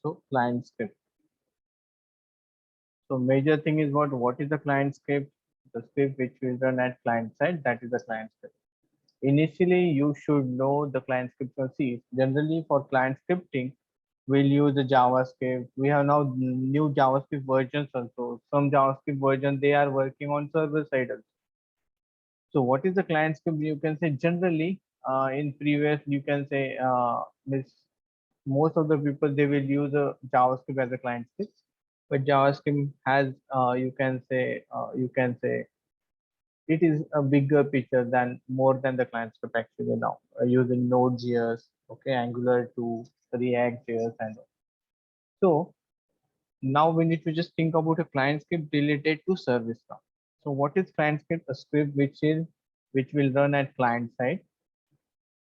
So client script. So major thing is what is the client script? The script which will run at client side, that is the client script. Initially, you should know the client script from C. Generally, for client scripting, we'll use the JavaScript. We have now new JavaScript versions also. Some JavaScript version they are working on server side also. So what is the client script? You can say generally in previous you can say most of the people they will use a JavaScript as a client script, but JavaScript has you can say it is a bigger picture than more than the client script actually now using Node.js, okay, Angular 2, React.js and all. So now we need to just think about a client script related to service now. So what is client script? A script which will run at client side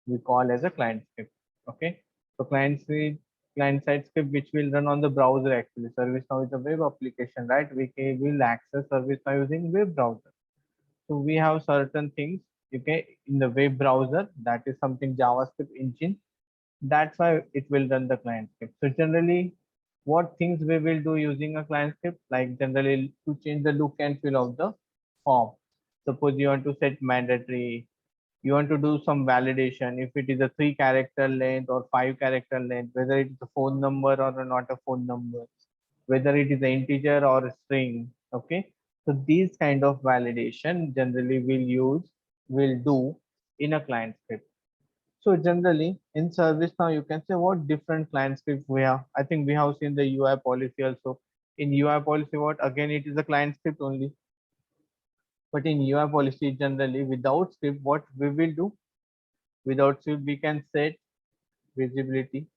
we call as a client script. Okay. So client side script which will run on the browser actually. ServiceNow is a web application, right? Will access ServiceNow using web browser. So we have certain things okay in the web browser that is something JavaScript engine. That's why it will run the client script. So generally what things we will do using a client script, like generally to change the look and feel of the form. Suppose you want to set mandatory, you want to do some validation if it is a 3-character length or 5-character length, whether it is a phone number or not a phone number, whether it is an integer or a string. Okay, so these kind of validation generally will do in a client script. So generally in service now you can say what different client script we have. I think we have seen the UI policy also. In UI policy, what again it is a client script only. But in UI policy generally without script, what we will do without script we can set visibility.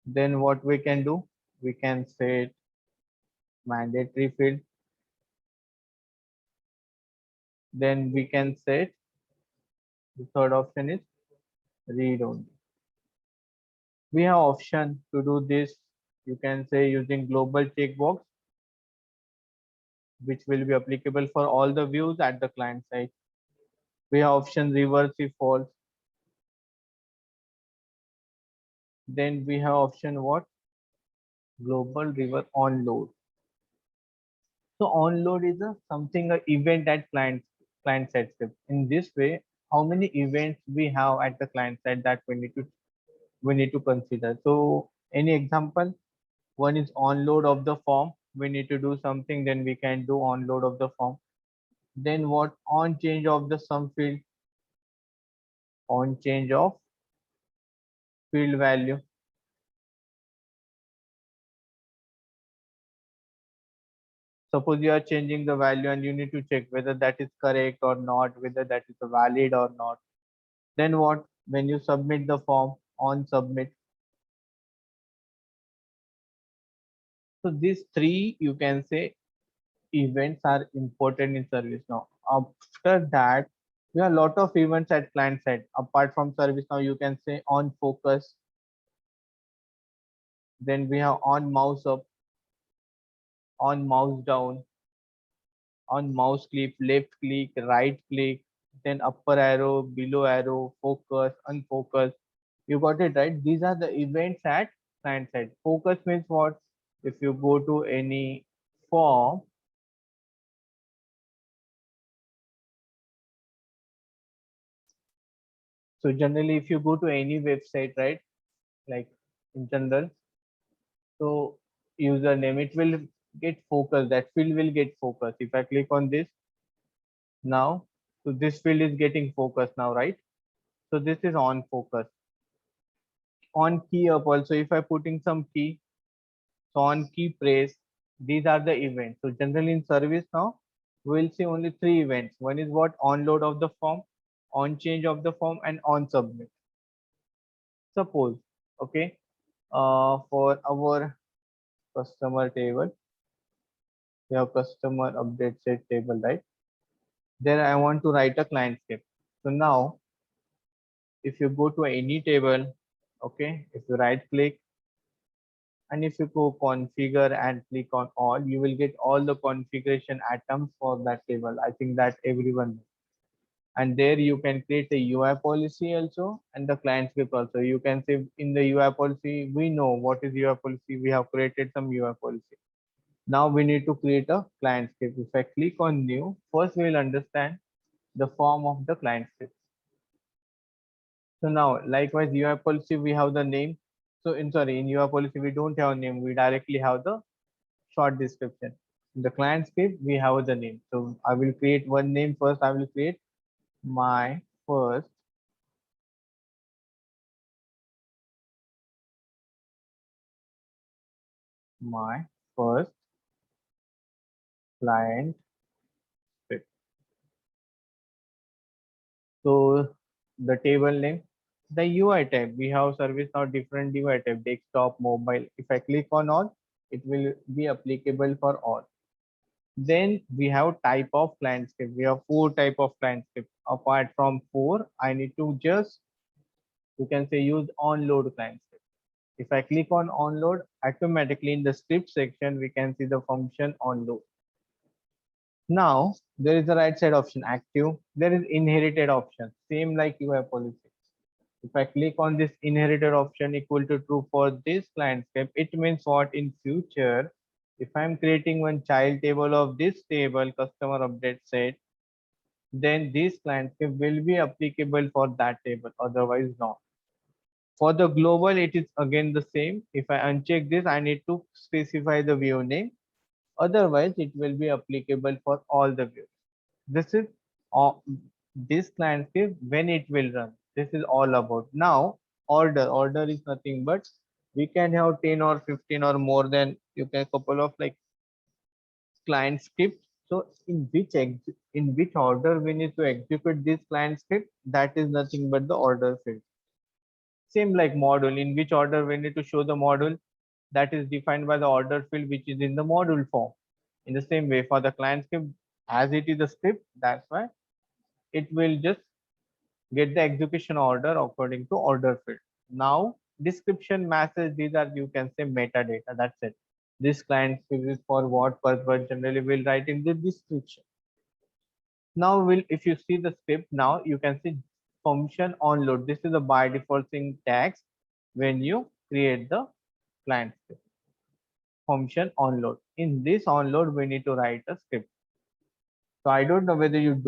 Then what we can do, we can set mandatory field. Then we can set the third option is read only. We have option to do this. You can say using global checkbox, which will be applicable for all the views at the client side. We have option reverse if false. Then we have option what? Global reverse on load. So on load is a something a event at client side script. In this way, how many events we have at the client side that we need to consider. So any example? One is on load of the form. We need to do something, then we can do on load of the form. Then what? On change of the sum field, on change of field value. Suppose you are changing the value and you need to check whether that is correct or not, whether that is valid or not. Then what? When you submit the form, on submit. So these three, you can say, events are important in ServiceNow. After that, we have a lot of events at client side. Apart from ServiceNow, you can say on focus. Then we have on mouse up, on mouse down, on mouse click, left click, right click, then upper arrow, below arrow, focus, unfocus. You got it right. These are the events at client side. Focus means what? If you go to any form, so generally if you go to any website, right, like in general, so username, it will get focused. That field will get focused. If I click on this now, so this field is getting focused now, right? So this is on focus. On key up also, if I putting some key, so on key press, these are the events. So generally in service now, we'll see only three events. One is what? On load of the form, on change of the form, and on submit. Suppose, okay, for our customer table, we have customer update set table, right? There I want to write a client script. So now if you go to any table, okay, if you right click and if you go configure and click on all, you will get all the configuration atoms for that table. I think that everyone knows. and there you can create a UI policy also and the client script also. You can say in the UI policy, we know what is UI policy. We have created some UI policy. Now we need to create a client script. If I click on new, first we will understand the form of the client script. So now likewise UI policy, we have the name. So in UI policy, we don't have a name. We directly have the short description. In the client script, we have the name. So I will create one name first. I will create my first my first client script. So the table name, the UI type, we have service now different UI type, desktop, mobile. If I click on all, it will be applicable for all. Then we have type of client script. We have four type of client script. Apart from four, I need to just, you can say, use onload client script. If I click on onload, automatically in the script section, we can see the function onload. Now there is a right side option active. There is inherited option, same like UI policy. If I click on this inherited option equal to true for this client script, it means what in future, if I'm creating one child table of this table customer update set, then this client script will be applicable for that table, otherwise not. For the global, it is again the same. If I uncheck this, I need to specify the view name. Otherwise, it will be applicable for all the views. This is all, this client script when it will run. This is all about. Now, order is nothing but we can have 10 or 15 or more than you can couple of like client script. So in which order we need to execute this client script, that is nothing but the order field. Same like module, in which order we need to show the module, that is defined by the order field which is in the module form. In the same way for the client script, as it is a script, that's why it will just get the execution order according to order field. Now description message, these are you can say metadata, that's it. This client script is for what purpose, generally will write in the description. Now will if you see the script, now you can see function onload. This is a by default syntax when you create the client script. Function onload. In this onload, we need to write a script. So I don't know whether you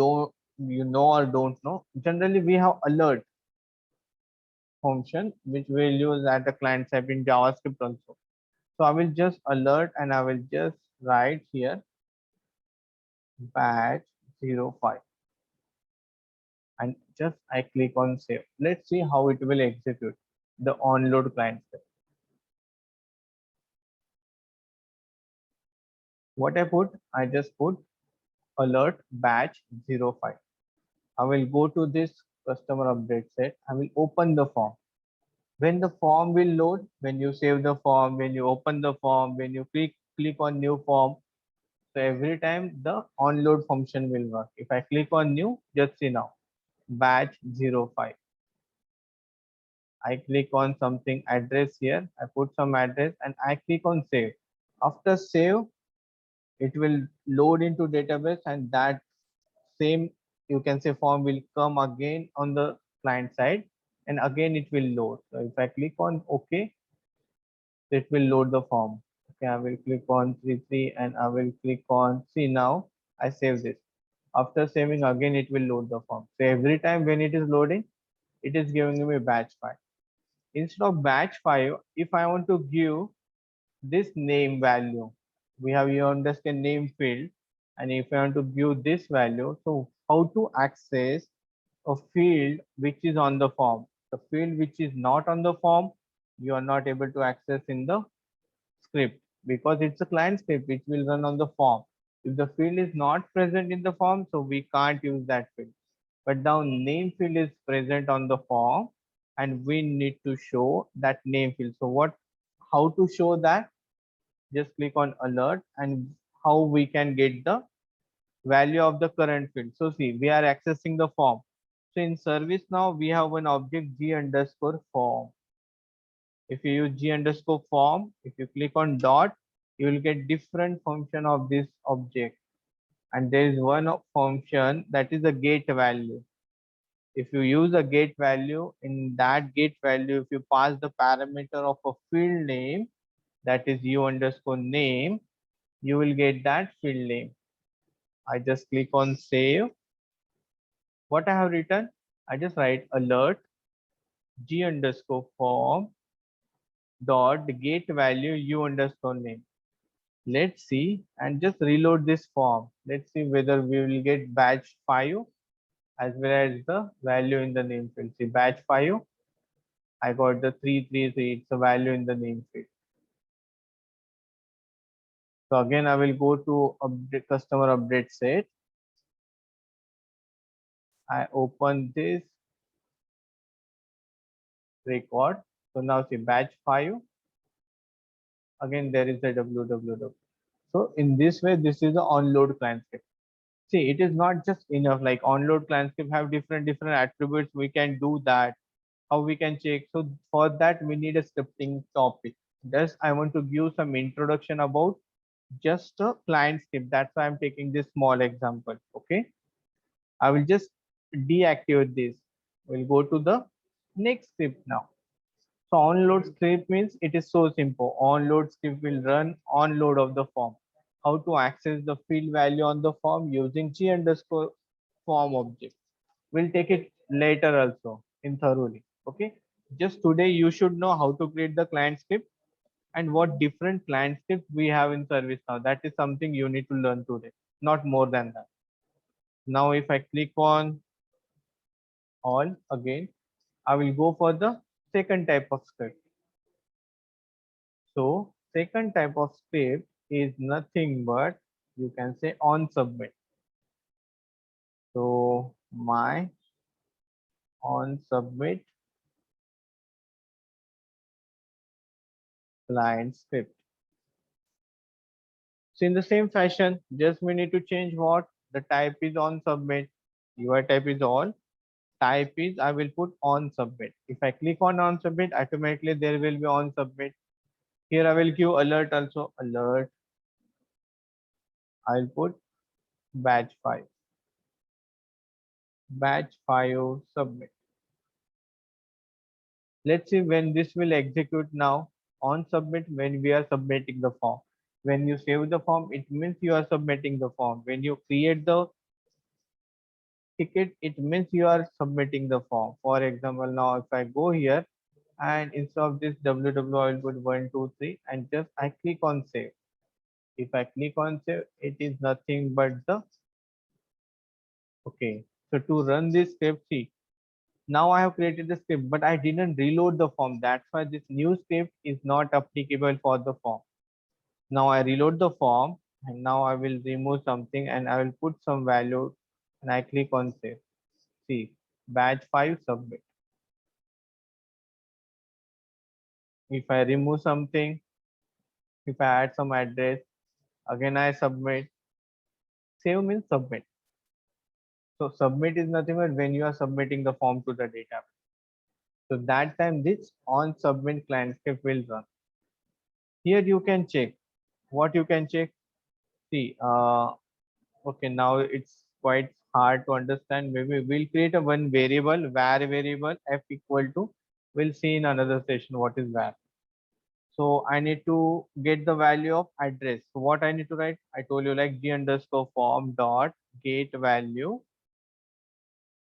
know or don't know. Generally, we have alert function which we'll use at the client side in JavaScript also. So I will just alert and I will just write here batch 05 and just I click on save. Let's see how it will execute the onload client script. What I just put alert batch 05. I will go to this customer update set. I will open the form. When the form will load, when you save the form, when you open the form, when you click on new form, so every time the onload function will work. If I click on new, just see now, batch 05. I click on something address here. I put some address and I click on save. After save, it will load into database and that same you can say form will come again on the client side and again it will load. So if I click on OK, it will load the form. Okay, I will click on 33 and I will click on see now I save this. After saving again it will load the form. So every time when it is loading, it is giving me batch 5. Instead of batch 5, if I want to give this name value, we have you understand name field, and if I want to give this value, so how to access a field which is on the form? The field which is not on the form, you are not able to access in the script because it's a client script which will run on the form. If the field is not present in the form, so we can't use that field. But now name field is present on the form and we need to show that name field. So how to show that? Just click on alert and how we can get the value of the current field. So see, we are accessing the form. So in service now we have an object g underscore form. If you use g underscore form, if you click on dot, you will get different function of this object. And there is one function that is a get value. If you use a get value, in that get value, if you pass the parameter of a field name, that is u underscore name, you will get that field name. I just click on save. What I have written, I just write alert g underscore form dot get value u underscore name. Let's see and just reload this form. Let's see whether we will get batch 5 as well as the value in the name field. See batch 5, I got the 333, it's a value in the name field. So again, I will go to update, customer update set. I open this record. So now see batch 5. Again, there is a www. So in this way, this is the onload client script. See, it is not just enough. Like onload client script have different attributes. We can do that. How we can check? So for that, we need a scripting topic. Thus, I want to give some introduction about just a client script. That's why I'm taking this small example. Okay. I will just deactivate this. We'll go to the next script now. So onload script means it is so simple. Onload script will run on load of the form. How to access the field value on the form using g underscore form object. We'll take it later also in thoroughly. Okay. Just today you should know how to create the client script and what different client scripts we have in service now. That is something you need to learn today, not more than that. Now if I click on all again, I will go for the second type of script. So second type of script is nothing but you can say on submit. So my on submit client script. So in the same fashion, just we need to change what the type is on submit. UI type is all. Type is I will put on submit. If I click on submit, automatically there will be on submit. Here I will give alert also alert. I'll put batch 5. Batch 5 submit. Let's see when this will execute now on submit when we are submitting the form. When you save the form, it means you are submitting the form. When you create the ticket, it means you are submitting the form. For example, now if I go here and instead of this www, I will put 1, 2, 3 and just I click on save. If I click on save, it is nothing but the okay. So to run this script, see now I have created the script, but I didn't reload the form. That's why this new script is not applicable for the form. Now I reload the form and now I will remove something and I will put some value and I click on save. See, batch 5 submit. If I remove something, if I add some address, again I submit. Save means submit. So submit is nothing but when you are submitting the form to the database. So that time this on submit client script will run. Here you can check. What you can check? See, okay, now it's quite hard to understand. Maybe we'll create a one variable, var variable f equal to. We'll see in another session what is var. So I need to get the value of address. So what I need to write? I told you like g underscore form dot get value,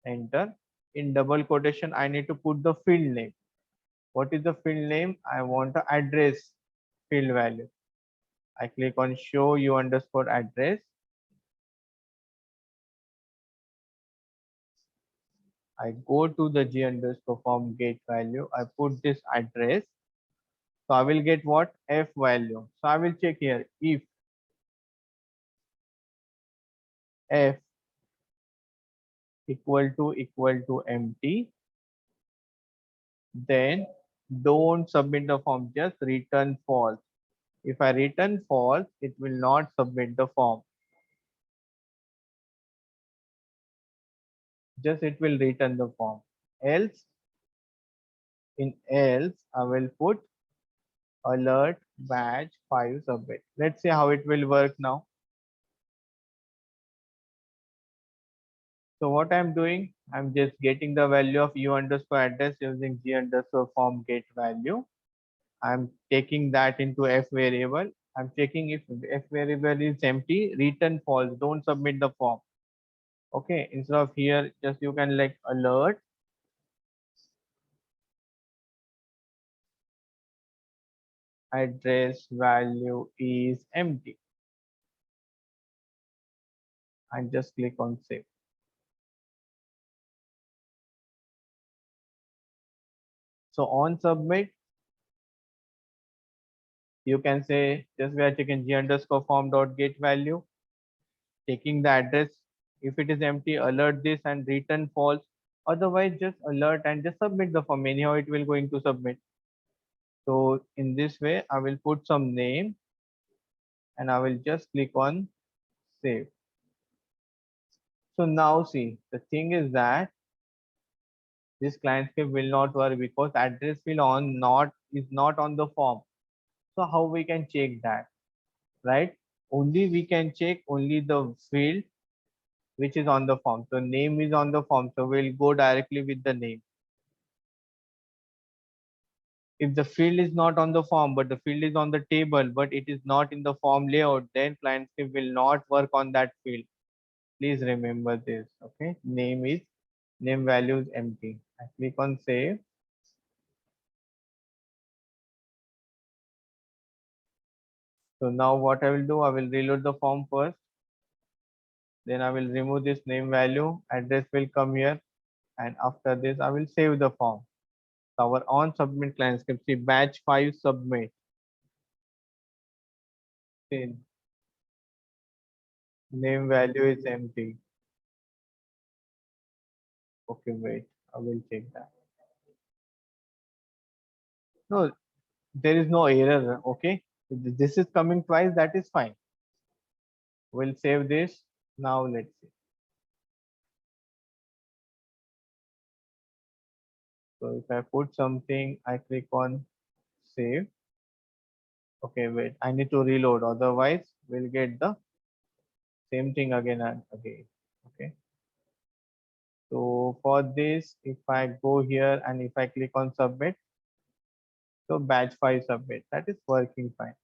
enter. In double quotation, I need to put the field name. What is the field name? I want the address field value. I click on show you underscore address. I go to the g underscore form get value. I put this address. So I will get what? F value. So I will check here if F equal to empty, then don't submit the form, just return false. If I return false, it will not submit the form. Just it will return the form. Else, in else, I will put alert batch 5 submit. Let's see how it will work now. So what I'm doing, I'm just getting the value of u underscore address using g underscore form get value. I'm taking that into f variable. I'm checking if f variable is empty, return false, don't submit the form. Okay, instead of here, just you can like alert address value is empty and just click on save. So on submit, you can say just we are checking g underscore form dot get value, taking the address. If it is empty, alert this and return false. Otherwise, just alert and just submit the form. Anyhow, it will going to submit. So in this way, I will put some name and I will just click on save. So now see, the thing is that this client script will not work because address field on not is not on the form. So how we can check that, right? Only we can check only the field which is on the form. So name is on the form, so we'll go directly with the name. If the field is not on the form, but the field is on the table, but it is not in the form layout, then client script will not work on that field. Please remember this. Okay, name value is empty. I click on save. So now what I will do, I will reload the form first. Then I will remove this name value. Address will come here, and after this, I will save the form. So our on submit client script, see batch 5 submit. See, name value is empty. Okay, wait, I will check that. No, there is no error. Okay, this is coming twice. That is fine. We'll save this. Now let's see. So if I put something, I click on save. Okay, wait, I need to reload. Otherwise, we'll get the same thing again and again. Okay. So for this, if I go here and if I click on submit, so batch 5 submit, that is working fine.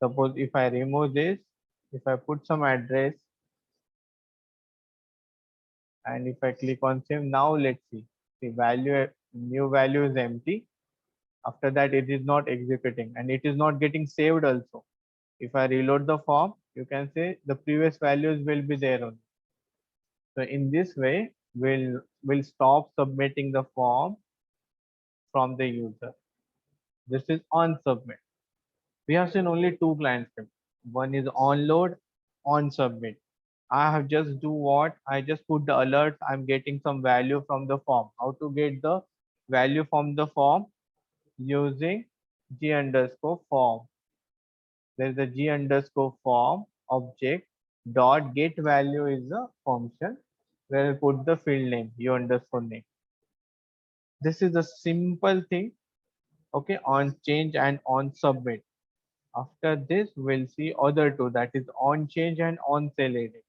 Suppose if I remove this, if I put some address and if I click on save, now let's see. The value, new value is empty. After that, it is not executing and it is not getting saved also. If I reload the form, you can say the previous values will be there only. So in this way, we'll stop submitting the form from the user. This is on submit. We have seen only two client scripts. One is on load, on submit. I have just do what? I just put the alerts. I'm getting some value from the form. How to get the value from the form? Using g underscore form. There is a g underscore form object dot get value is a function where I put the field name, u underscore name. This is a simple thing. Okay, on change and on submit. After this, we'll see other two, that is on change and on sell edit.